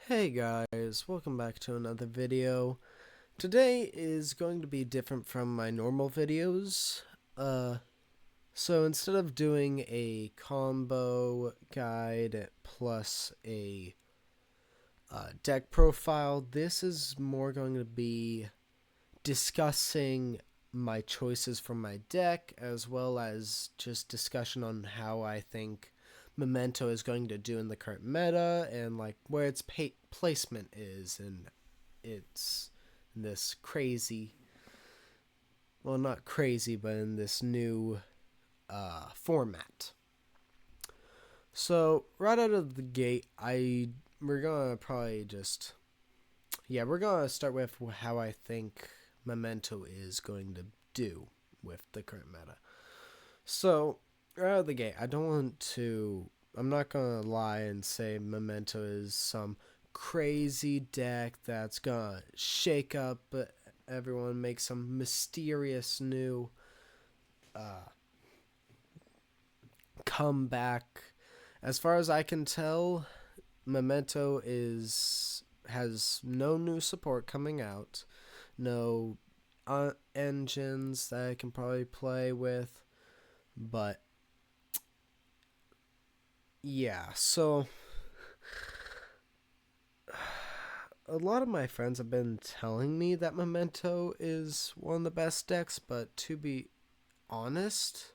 Hey guys, welcome back to another video. Today is going to be different from my normal videos. Uh, so instead of doing a combo guide plus a deck profile, this is more going to be discussing my choices from my deck as well as just discussion on how I think Memento is going to do in the current meta and like where its placement is and it's in this crazy, well, not crazy, but in this new format. So right out of the gate, we're gonna probably just we're gonna start with how I think Memento is going to do with the current meta. So right out of the gate, I'm not gonna lie and say Memento is some crazy deck that's gonna shake up everyone, make some mysterious new uh, comeback. As far as I can tell, Memento is has no new support coming out, no engines that I can probably play with, but yeah, so a lot of my friends have been telling me that Memento is one of the best decks, but to be honest,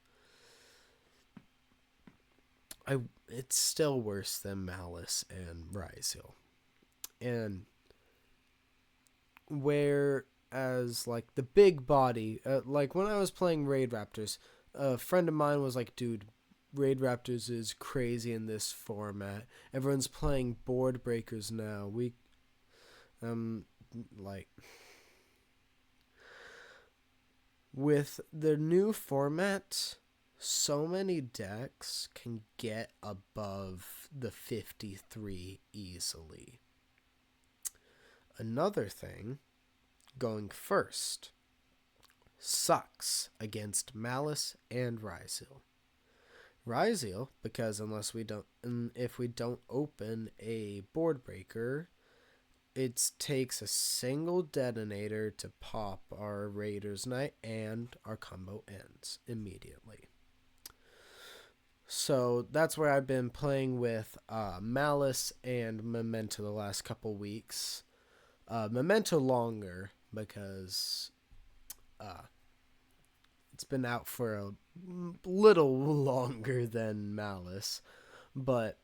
I it's still worse than Malice and Ryzeal. And whereas like the big body, like when I was playing Raid Raptors, a friend of mine was like, "Dude, Raid Raptors is crazy in this format. Everyone's playing board breakers now. We like with the new format, so many decks can get above the 53 easily. Another thing, going first sucks against Malice and Ryzeal. Ryzeal, because if we don't open a board breaker, it takes a single detonator to pop our Raiders Knight and our combo ends immediately. So that's where I've been playing with Malice and Memento the last couple weeks. Memento longer because it's been out for a little longer than Malice. But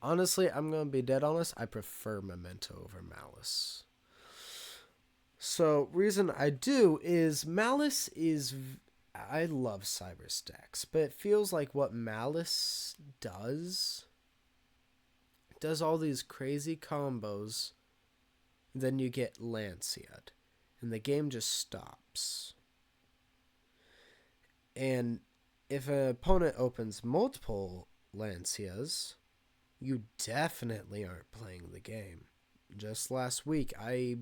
honestly, I'm going to be dead honest, I prefer Memento over Malice. So, reason I do is Malice is. I love Cyber Stacks, but it feels like what Malice does all these crazy combos, then you get Lanciad, and the game just stops. And if an opponent opens multiple Lancias, you definitely aren't playing the game. Just last week, I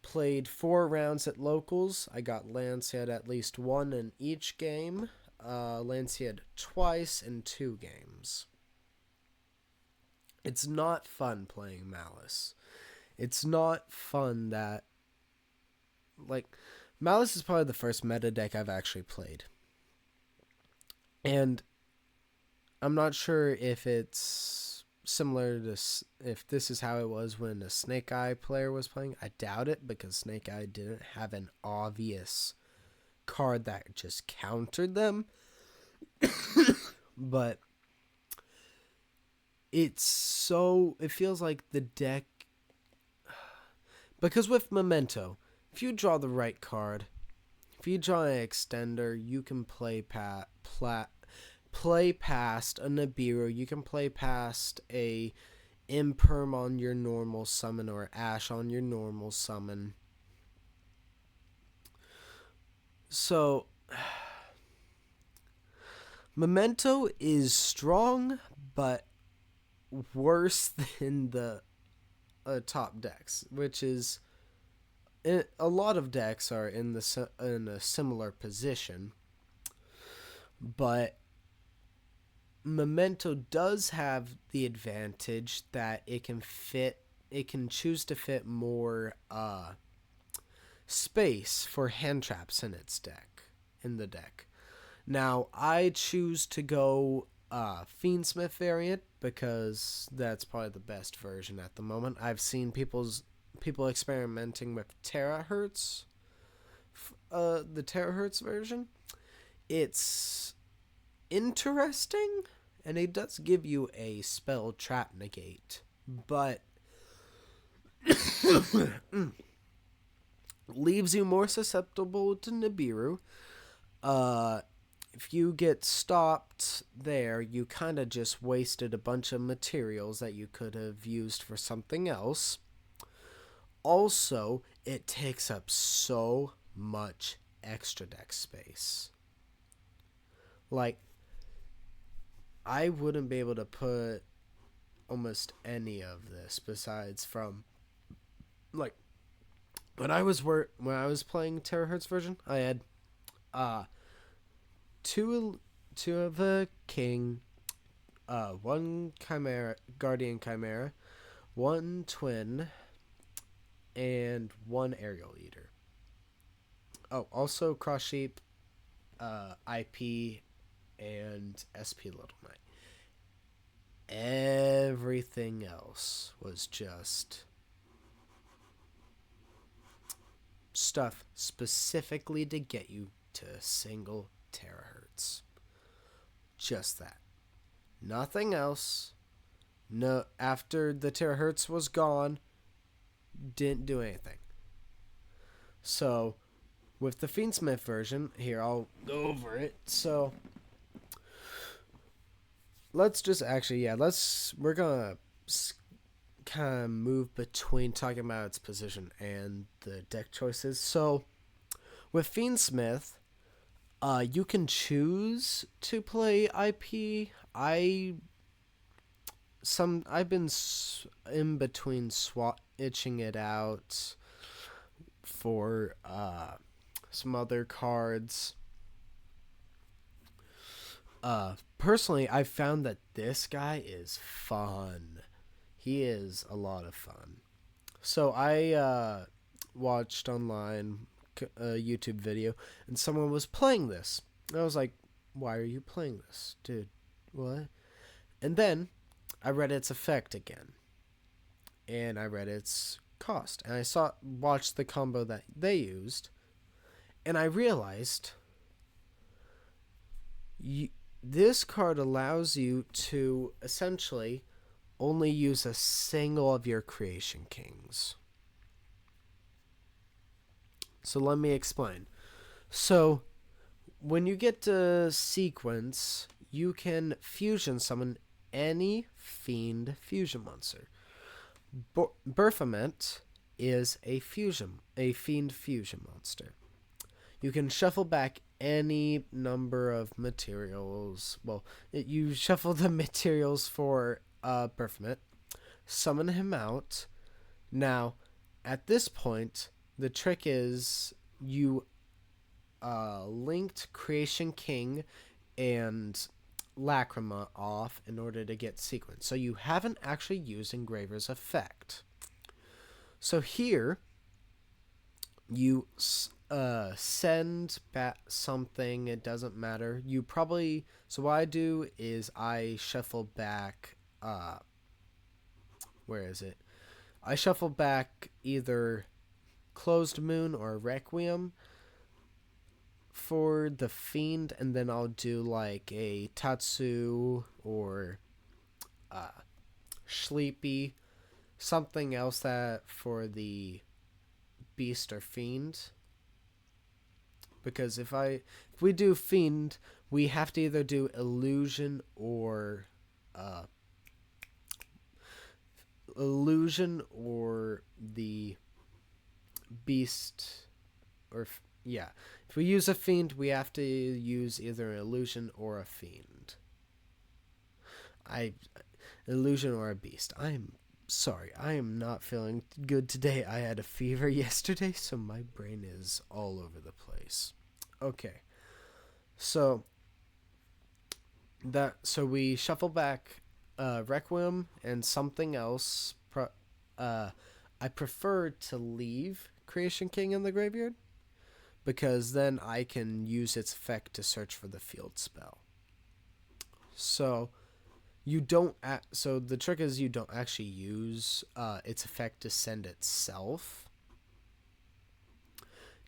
played 4 rounds at locals. I got Lanciad at least one in each game. Lanciad twice in 2 games. It's not fun playing Malice. It's not fun that like Malice is probably the first meta deck I've actually played. And I'm not sure if it's similar to if this is how it was when a Snake Eye player was playing. I doubt it because Snake Eye didn't have an obvious card that just countered them. But it feels like the deck, because with Memento, if you draw the right card, if you draw an extender, you can play past a Nibiru, you can play past a Imperm on your normal summon or Ash on your normal summon. So Memento is strong, but worse than the top decks, which is a lot of decks are in a similar position, but Memento does have the advantage that it can choose to fit more space for hand traps in the deck. Now, I choose to go Fiendsmith variant because that's probably the best version at the moment. I've seen people experimenting with terahertz, the terahertz version. It's interesting, and it does give you a spell trap negate, but leaves you more susceptible to Nibiru. If you get stopped there, you kind of just wasted a bunch of materials that you could have used for something else. Also, it takes up so much extra deck space. Like, I wouldn't be able to put almost any of this besides from, like, when I was playing Terahertz version, I had two of a king, one chimera, guardian chimera, one twin, and one aerial eater. Oh, also cross sheep, IP, and SP Little Knight. Everything else was just stuff specifically to get you to a single terahertz. Just that. Nothing else. No, after the terahertz was gone, didn't do anything. So, with the Fiendsmith version, here, I'll go over it. So, let's just actually, we're gonna kind of move between talking about its position and the deck choices. So, with Fiendsmith, you can choose to play IP. I've been in between itching it out for some other cards. Personally, I found that this guy is fun. He is a lot of fun. So I watched online a YouTube video, and someone was playing this. And I was like, why are you playing this? Dude, what? And then I read its effect again. And I read its cost. And I watched the combo that they used. And I realized this card allows you to essentially only use a single of your creation kings. So let me explain. So when you get to sequence, you can fusion summon any fiend fusion monster. Berthament is a fiend fusion monster. You can shuffle back any number of materials. Well, you shuffle the materials for Berthament, summon him out. Now, at this point, the trick is you linked Creation King and Lacrima off in order to get sequence. So you haven't actually used Engraver's effect. So here, you send back something. It doesn't matter. So what I do is I shuffle back. Where is it? I shuffle back either Closed Moon or Requiem for the Fiend, and then I'll do like a Tatsu or Sleepy, something else that for the Beast or Fiend. Because if we do Fiend, we have to either do Illusion or the Beast, or if we use a Fiend, we have to use either an Illusion or a Fiend. Illusion or a Beast. I'm sorry, I am not feeling good today. I had a fever yesterday, so my brain is all over the place. Okay, so So we shuffle back Requiem and something else. I prefer to leave Creation King in the graveyard because then I can use its effect to search for the field spell. So you don't. So the trick is you don't actually use its effect to send itself.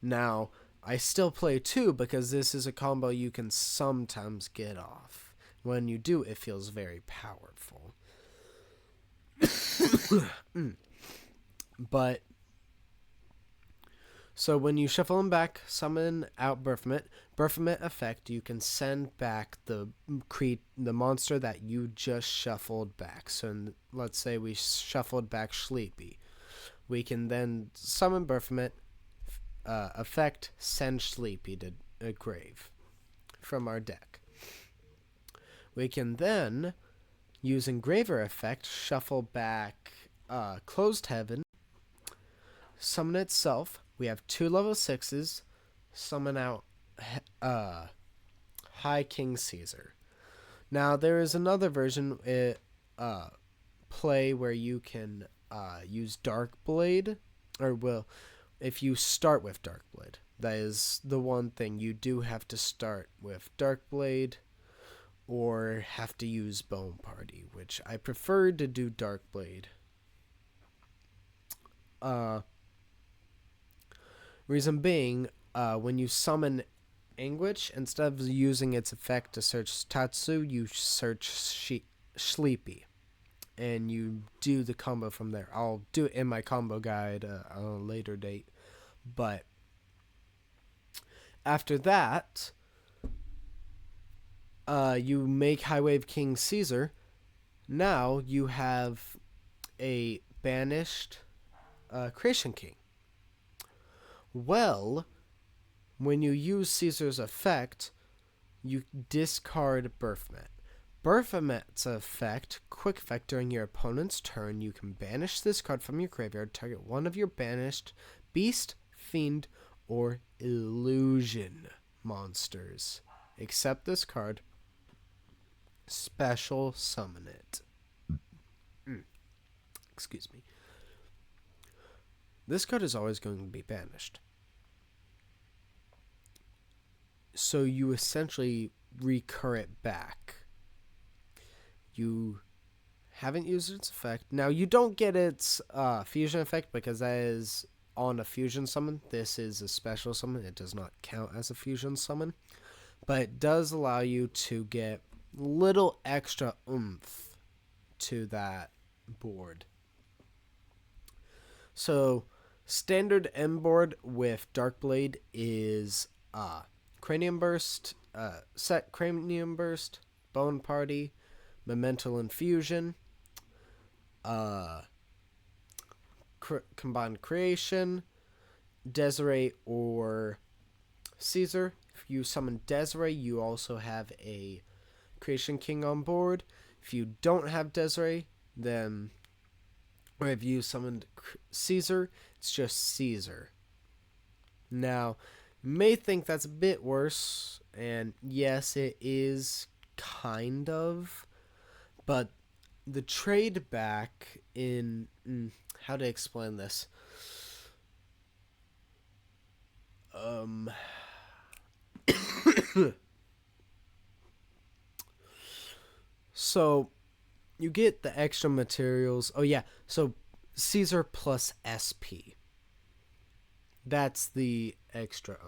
Now I still play 2 because this is a combo you can sometimes get off. When you do, it feels very powerful. But so when you shuffle them back, summon out Baphomet. Baphomet effect, you can send back the monster that you just shuffled back. So let's say we shuffled back Sleepy. We can then summon Baphomet effect, send Sleepy to a grave from our deck. We can then, using Graver effect, shuffle back Closed Heaven, summon itself. We have 2 level 6s. Summon out High King Caesar. Now there is another version play where you can use Dark Blade, if you start with Dark Blade. That is the one thing you do have to start with Dark Blade, or have to use Bone Party, which I prefer to do Dark Blade. Reason being, when you summon Anguish, instead of using its effect to search Tatsu, you search Sleepy. And you do the combo from there. I'll do it in my combo guide on a later date. But after that, you make High Wave King Caesar. Now you have a banished Creation King. Well, when you use Caesar's effect, you discard Baphomet. Baphomet's effect, quick effect during your opponent's turn, you can banish this card from your graveyard, target one of your banished beast, fiend, or illusion monsters. Except this card, special summon it. Excuse me. This card is always going to be banished. So you essentially recur it back. You haven't used its effect. Now, you don't get its fusion effect because that is on a fusion summon. This is a special summon. It does not count as a fusion summon. But it does allow you to get little extra oomph to that board. So, standard M board with Dark Blade is Cranium Burst, set Cranium Burst, Bone Party, Memento Infusion, Combined Creation, Desiree or Caesar. If you summon Desiree, you also have a Creation King on board. If you don't have Desiree, then, or if you summoned Caesar, it's just Caesar. Now, you may think that's a bit worse, and yes, it is kind of, but the trade back in how to explain this? So you get the extra materials. Oh yeah, so Caesar plus SP. That's the extra.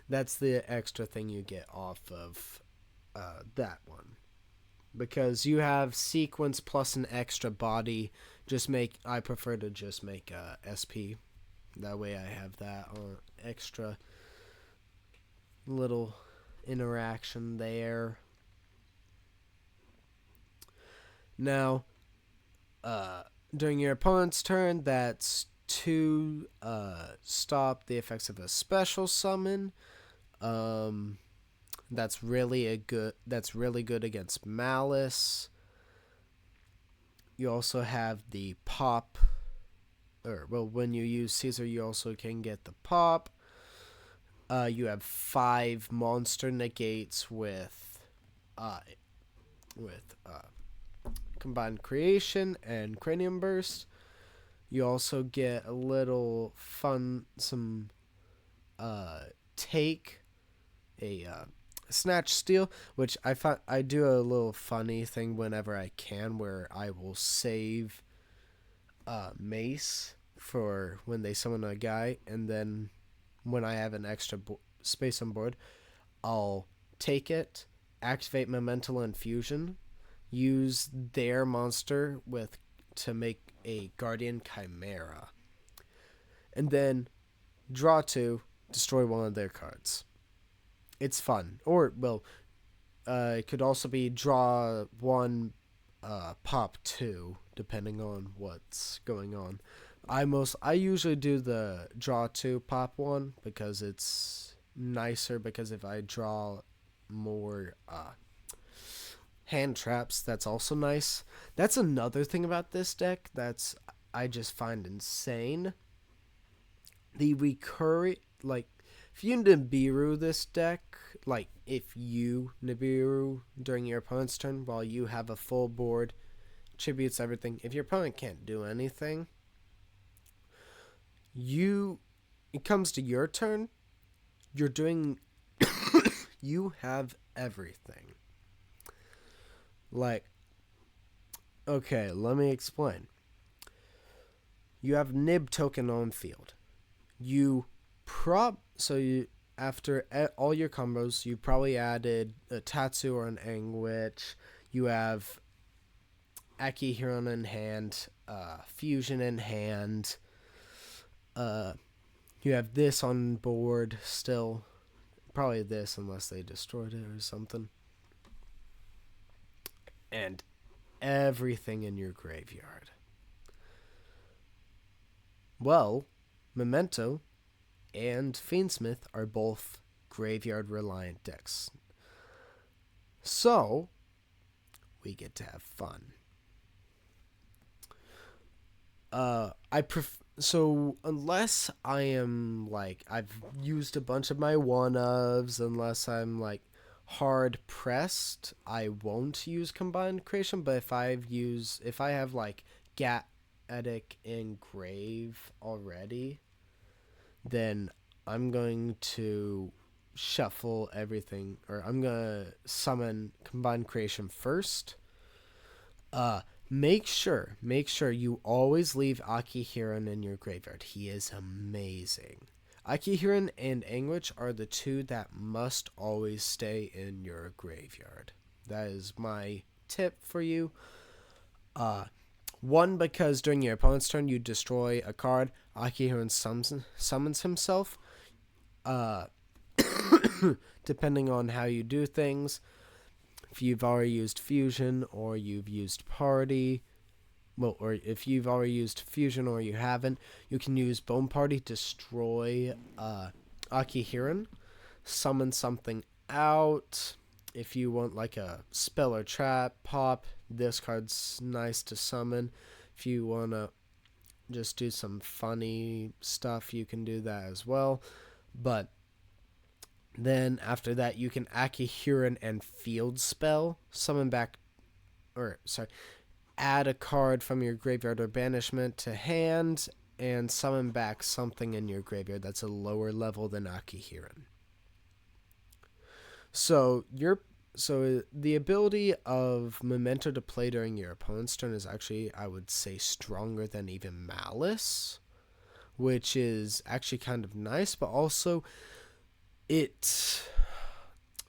That's the extra thing you get off of that one. Because you have sequence plus an extra body. I prefer to just make SP. That way I have that extra little interaction there. Now, during your opponent's turn, that's to stop the effects of a special summon. That's really good against Malice. You also have the pop, when you use Caesar, you also can get the pop. You have 5 monster negates uh, with combined creation and cranium burst. You also get a little fun, some take a snatch steal, which I do a little funny thing whenever I can, where I will save mace for when they summon a guy, and then when I have an extra space on board, I'll take it, activate Memento Infusion, use their monster to make a Guardian Chimera, and then draw 2, destroy one of their cards. It's fun. Or, well, it could also be draw 1, pop 2, depending on what's going on. I usually do the draw 2, pop 1, because it's nicer, because if I draw more hand traps, that's also nice. That's another thing about this deck that's I just find insane. The recurring, like, if you Nibiru this deck, like if you Nibiru during your opponent's turn while you have a full board, tributes everything. If your opponent can't do anything, it comes to your turn, you're doing you have everything. Like, okay, let me explain. You have Nib token on field. After all your combos, you probably added a Tatsu or an Anguich. You have Akihiron in hand, Fusion in hand. You have this on board still. Probably this, unless they destroyed it or something. And everything in your graveyard. Well, Memento and Fiendsmith are both graveyard reliant decks. So, we get to have fun. So unless I am like I've used a bunch of my one-ofs, unless I'm like hard pressed, I won't use combined creation. But if I have like Gatic and Grave already, then I'm going to shuffle everything, or I'm gonna summon combined creation first. Make sure you always leave Akihiron in your graveyard. He is amazing. Akihiron and Anguich are the 2 that must always stay in your graveyard. That is my tip for you. 1, because during your opponent's turn you destroy a card, Akihiron summons himself. Depending on how you do things, if you've already used Fusion or you've used Party, or if you've already used Fusion or you haven't, you can use Bone Party, destroy Akihiron, summon something out. If you want like a spell or trap, pop, this card's nice to summon. If you want to just do some funny stuff, you can do that as well. But then after that, you can Akihiron and Field Spell, add a card from your graveyard or banishment to hand, and summon back something in your graveyard that's a lower level than Akihiron. So the ability of Memento to play during your opponent's turn is actually, I would say, stronger than even Malice, which is actually kind of nice, but also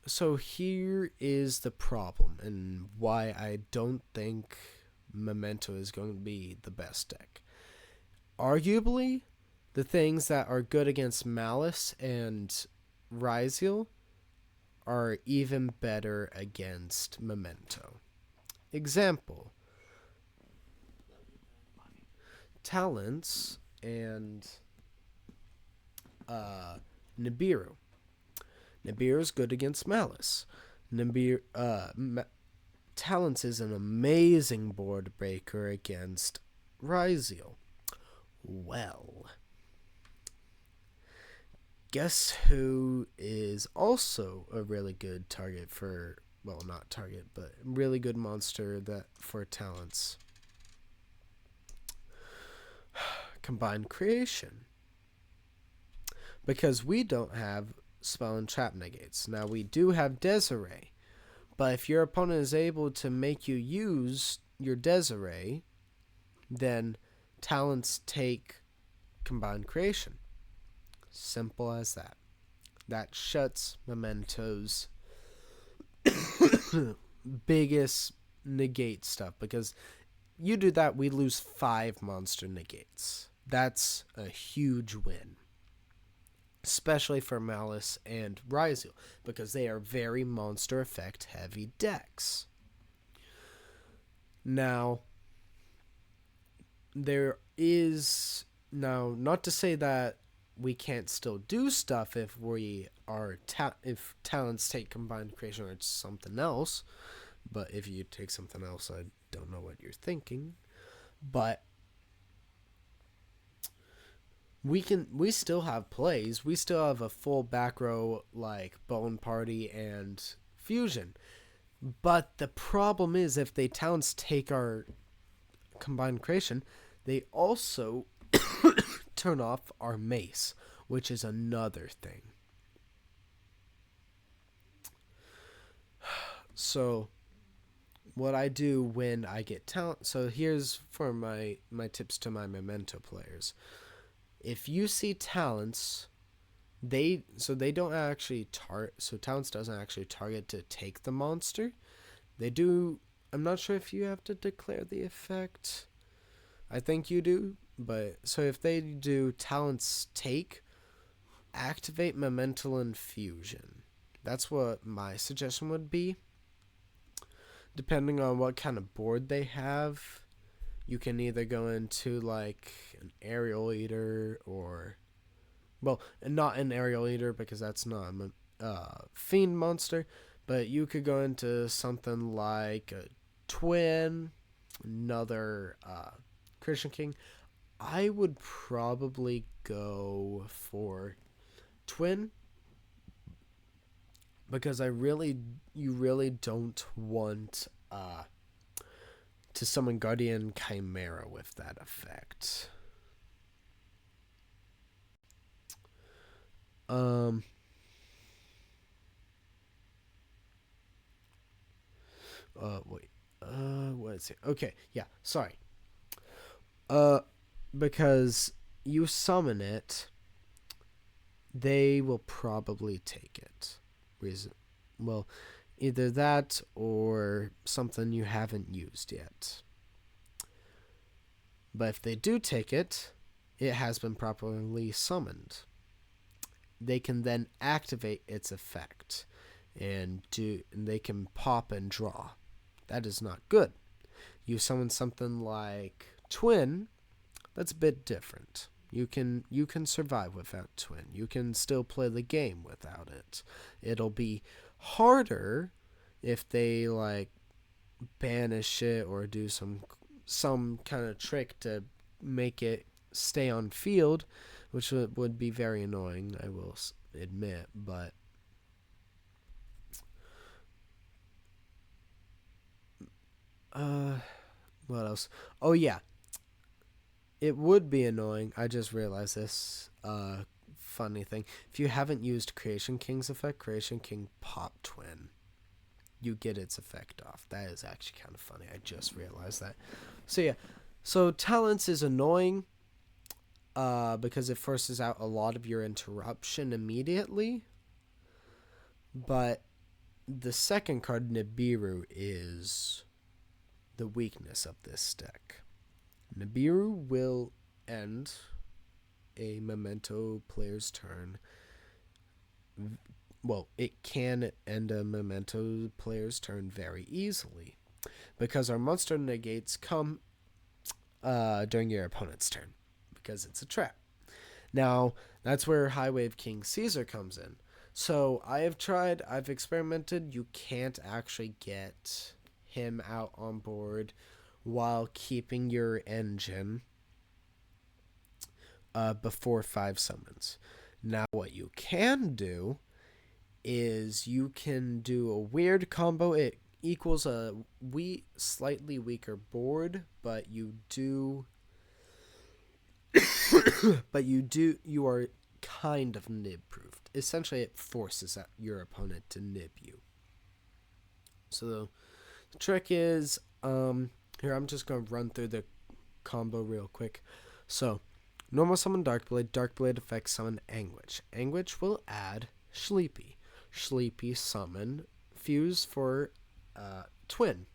so here is the problem and why I don't think Memento is going to be the best deck. Arguably, the things that are good against Malice and Ryziel are even better against Memento. Example: Talents and Nibiru. Nibiru is good against Malice. Talents is an amazing board breaker against Ryziel. Well, guess who is also a really good target for, well, not target, but really good monster that for talents? Combined Creation. Because we don't have spell and trap negates. Now we do have Desiree, but if your opponent is able to make you use your Desiree, then talents take Combined Creation. Simple as that. That shuts Memento's biggest negate stuff, because you do that, we lose 5 monster negates. That's a huge win. Especially for Malice and Ryzeal, because they are very monster effect heavy decks. Now, there is, now, not to say that we can't still do stuff if we are if talents take Combined Creation or it's something else, but if you take something else, I don't know what you're thinking, but we still have plays. We still have a full back row like Bone Party and Fusion. But the problem is, if they talents take our Combined Creation, they also turn off our mace, which is another thing. So what I do when I get talent, so here's for my tips to my Memento players. If you see talents, they don't actually target, so talents doesn't actually target to take the monster. They do, I'm not sure if you have to declare the effect. I think you do, but so if they do talents take, activate Memento Infusion. That's what my suggestion would be. Depending on what kind of board they have, you can either go into like an Aerial Eater or, well, not an Aerial Eater because that's not a Fiend monster, but you could go into something like a Twin, another Christian King. I would probably go for Twin, because you really don't want to summon Guardian Chimera with that effect. Wait. What is it? Okay, yeah, sorry. Because you summon it, they will probably take it. Well, either that or something you haven't used yet. But if they do take it, it has been properly summoned. They can then activate its effect, and they can pop and draw. That is not good. You summon something like Twin, that's a bit different. You can survive without Twin. You can still play the game without it. It'll be harder if they like banish it or do some kind of trick to make it stay on field, which would be very annoying, I will admit, but what else? Oh yeah, it would be annoying. I just realized this funny thing. If you haven't used Creation King's effect, Creation King Pop Twin, you get its effect off. That is actually kind of funny. I just realized that. So yeah, so talents is annoying because it forces out a lot of your interruption immediately. But the second card, Nibiru, is the weakness of this deck. Nibiru will end a Memento player's turn. Well, it can end a Memento player's turn very easily, because our monster negates come during your opponent's turn, because it's a trap. Now, that's where High Wave King Caesar comes in. So I've experimented, you can't actually get him out on board while keeping your engine before 5 summons. Now, what you can do is you can do a weird combo. It equals a slightly weaker board, but you are kind of nib proofed. Essentially, it forces your opponent to nib you. So the trick is, here I'm just gonna run through the combo real quick. So normal summon Darkblade. Darkblade effect summon Anguish. Anguish will add Sleepy. Sleepy summon Fuse for Twin.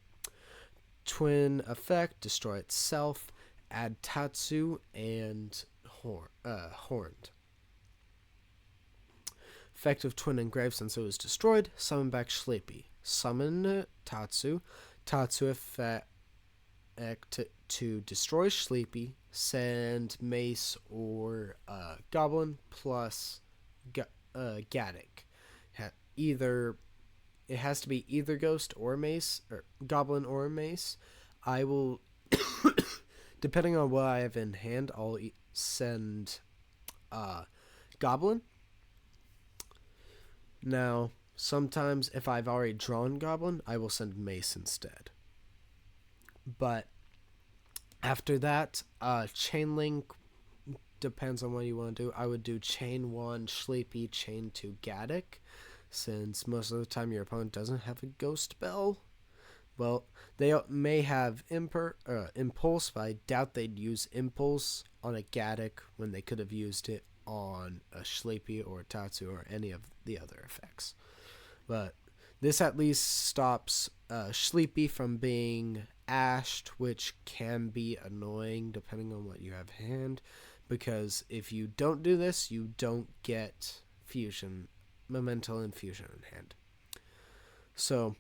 Twin effect destroy itself. Add Tatsu and Horned. Effect of Twin engraved since it was destroyed. Summon back Sleepy. Summon Tatsu. Tatsu effect to destroy Sleepy. Send Mace or Goblin plus Gaddock. It has to be either Ghost or Mace, or Goblin or Mace. I will, depending on what I have in hand, I'll send Goblin. Now, sometimes if I've already drawn Goblin, I will send Mace instead. But after that, Chain Link depends on what you want to do. I would do Chain 1 Sleepy, Chain 2 Gaddock, since most of the time your opponent doesn't have a Ghost Spell. Well, they may have Impulse, but I doubt they'd use Impulse on a Gaddock when they could have used it on a Sleepy or Tatsu or any of the other effects. But this at least stops Sleepy from being ashed, which can be annoying depending on what you have in hand, because if you don't do this, you don't get fusion, Memento and fusion in hand. So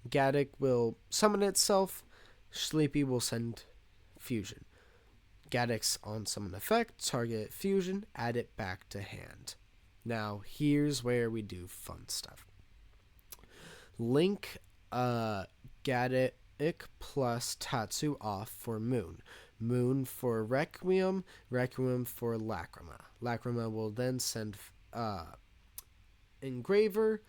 Gaddock will summon itself, Sleepy will send fusion. Gaddock's on summon effect, target fusion, add it back to hand. Now, here's where we do fun stuff. Link Gaddock plus Tatsu off for Moon. Moon for Requiem, Requiem for Lacrima. Lacrima will then send Engraver,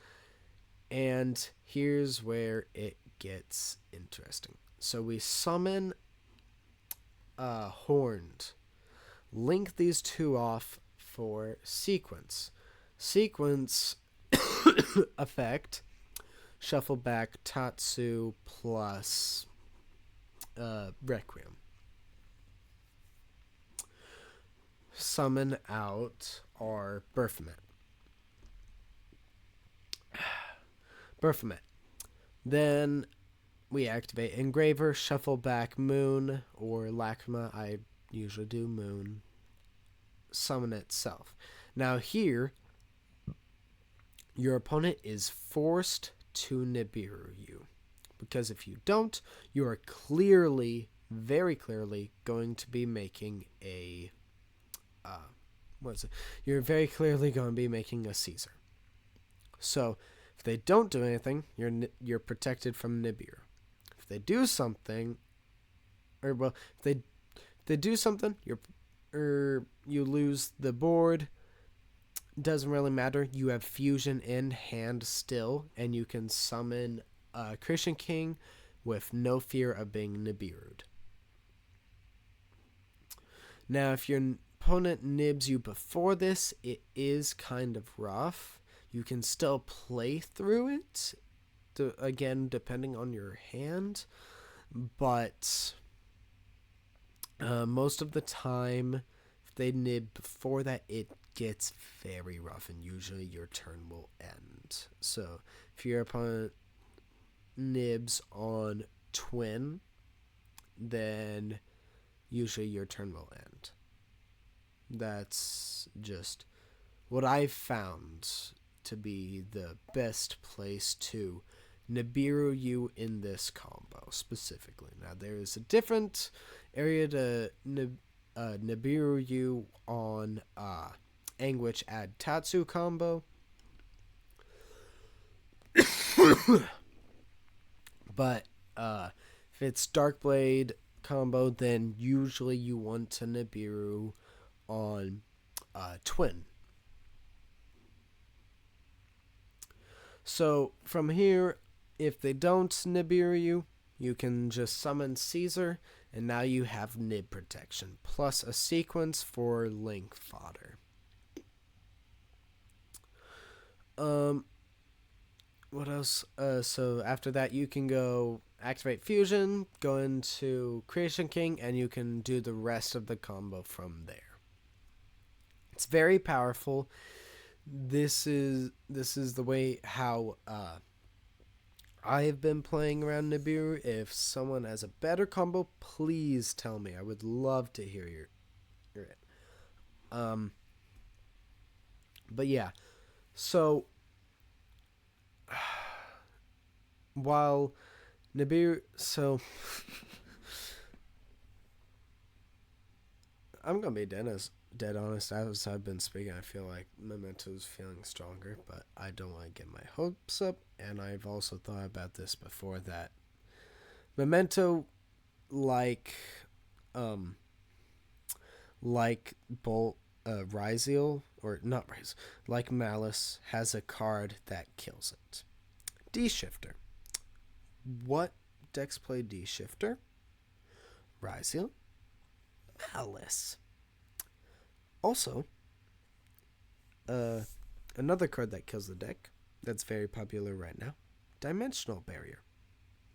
and here's where it gets interesting. So we summon Horned. Link these two off for Sequence. Sequence effect, shuffle back Tatsu plus Requiem. Summon out our Baphomet. Then we activate Engraver, shuffle back Moon or Lacrima. I usually do Moon. Summon itself. Now here, your opponent is forced to Nibiru you, because if you don't, you are clearly, very clearly, going to be making a You're very clearly going to be making a Caesar. So if they don't do anything, you're protected from Nibiru. If they do something, if they do something, you lose the board. Doesn't really matter. You have fusion in hand still, and you can summon Christian King with no fear of being Nibiru'd. Now, if your opponent nibs you before this, it is kind of rough. You can still play through it, again, depending on your hand, but most of the time, if they nib before that, it gets very rough, and usually your turn will end. So if your opponent nibs on Twin, then usually your turn will end. That's just what I've found to be the best place to Nibiru you in this combo specifically. Now, there is a different area to Nibiru you on Anguish add Tatsu combo. But if it's Darkblade combo, then usually you want to Nibiru on Twin. So from here, if they don't Nibiru you, you can just summon Caesar, and now you have Nib protection, plus a sequence for Link fodder. What else? So after that, you can go activate Fusion, go into Creation King, and you can do the rest of the combo from there. It's very powerful. This is the way how I have been playing around Nibiru. If someone has a better combo, please tell me. I would love to hear it. But yeah, so while Nibiru, so I'm gonna be dead honest. As I've been speaking, I feel like Memento's feeling stronger, but I don't want to get my hopes up. And I've also thought about this before, that Memento, like Bolt, Ryziel, or not Ryziel, like Malice, has a card that kills it. D-Shifter. What decks play D-Shifter? Ryziel, Malice. Also, another card that kills the deck that's very popular right now, Dimensional Barrier.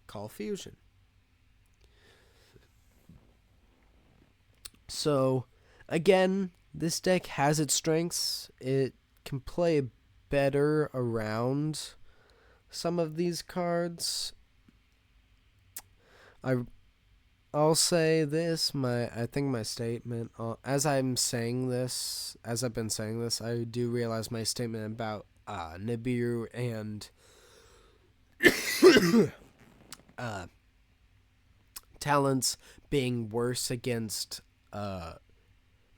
Call Fusion. So, again, this deck has its strengths. It can play better around some of these cards. I'll say this, I think my statement, as I've been saying this, I do realize my statement about Nibiru and talents being worse against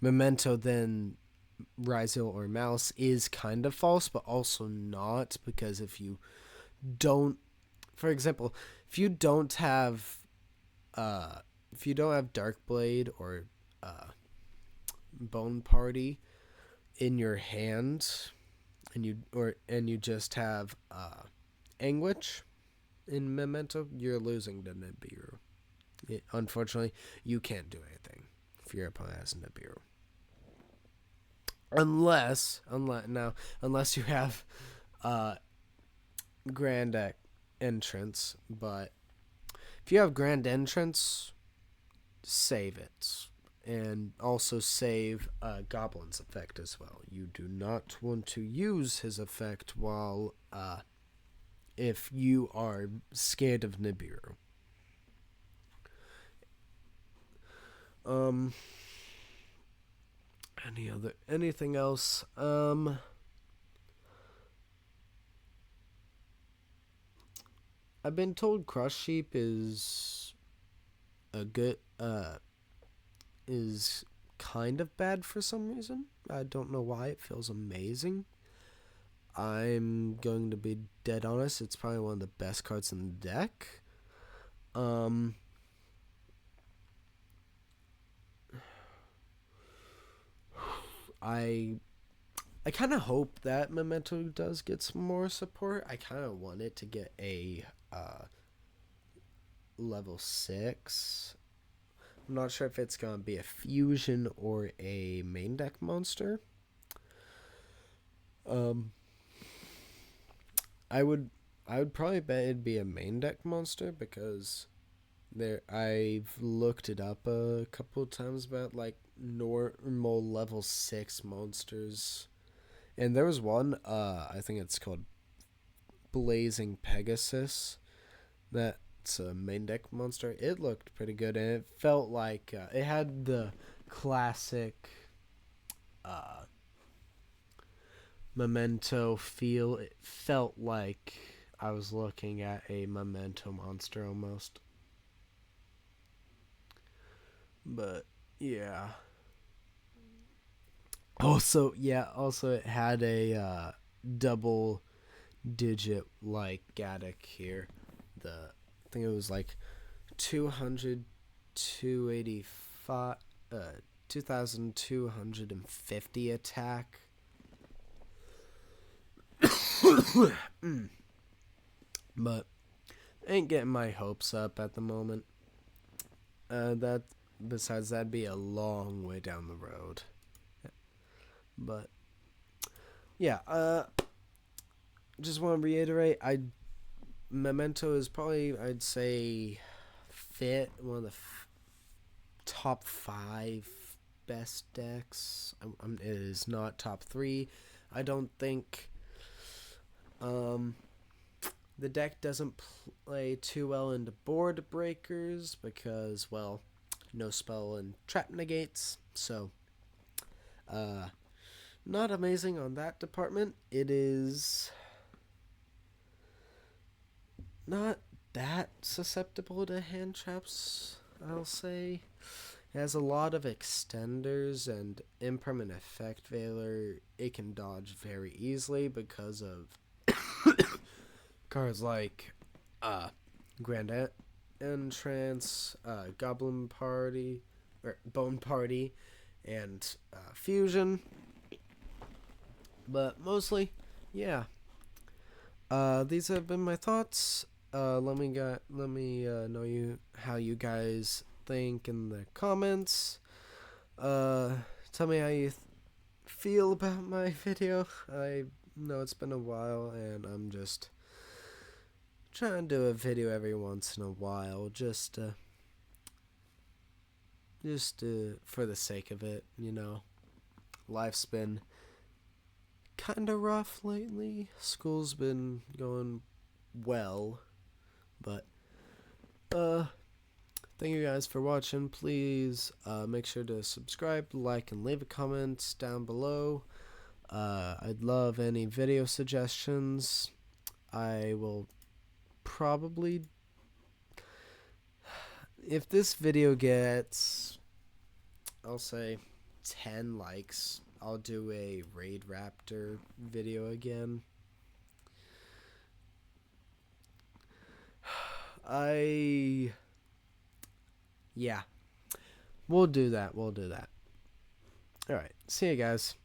Memento than Ryziel or Mouse is kind of false, but also not, because if you don't, for example, if you don't have Darkblade or Bone Party in your hand, and you just have Anguish in Memento, you're losing to Nibiru. Unfortunately, you can't do anything if your opponent has Nibiru. Unless you have Grand Entrance, but if you have Grand Entrance, save it. And also save Goblin's effect as well. You do not want to use his effect while if you are scared of Nibiru. Anything else? I've been told Crush Sheep is is kind of bad for some reason. I don't know why. It feels amazing. I'm going to be dead honest. It's probably one of the best cards in the deck. I kind of hope that Memento does get some more support. I kind of want it to get a level 6. I'm not sure if it's going to be a fusion or a main deck monster. I would probably bet it'd be a main deck monster, because I've looked it up a couple of times about like normal level 6 monsters, and there was one, I think it's called Blazing Pegasus, that's a main deck monster. It looked pretty good, and it felt like it had the classic Memento feel. It felt like I was looking at a Memento monster almost. But yeah. Also it had a double digit like Gaddock here. I think it was like 200, 285, 2,250 attack. but ain't getting my hopes up at the moment. That besides that'd be a long way down the road. But yeah, just want to reiterate, Memento is probably, I'd say, fit one of the top 5 best decks. It is not top 3. I don't think the deck doesn't play too well into board breakers because, well, no spell and trap negates. So, not amazing on that department. It is not that susceptible to hand traps, I'll say. It has a lot of extenders and impermanent effect veiler. It can dodge very easily because of cards like Grand Entrance, Goblin Party, or Bone Party, and Fusion. But mostly, yeah. These have been my thoughts. Let me know how you guys think in the comments. Tell me how you feel about my video. I know it's been a while, and I'm just trying to do a video every once in a while, just for the sake of it. Life's been kind of rough lately. School's been going well, but thank you guys for watching. Please make sure to subscribe, like, and leave a comment down below. I'd love any video suggestions. I will probably, if this video gets, I'll say 10 likes, I'll do a Raid Raptor video again. Yeah, we'll do that. Alright, see you guys.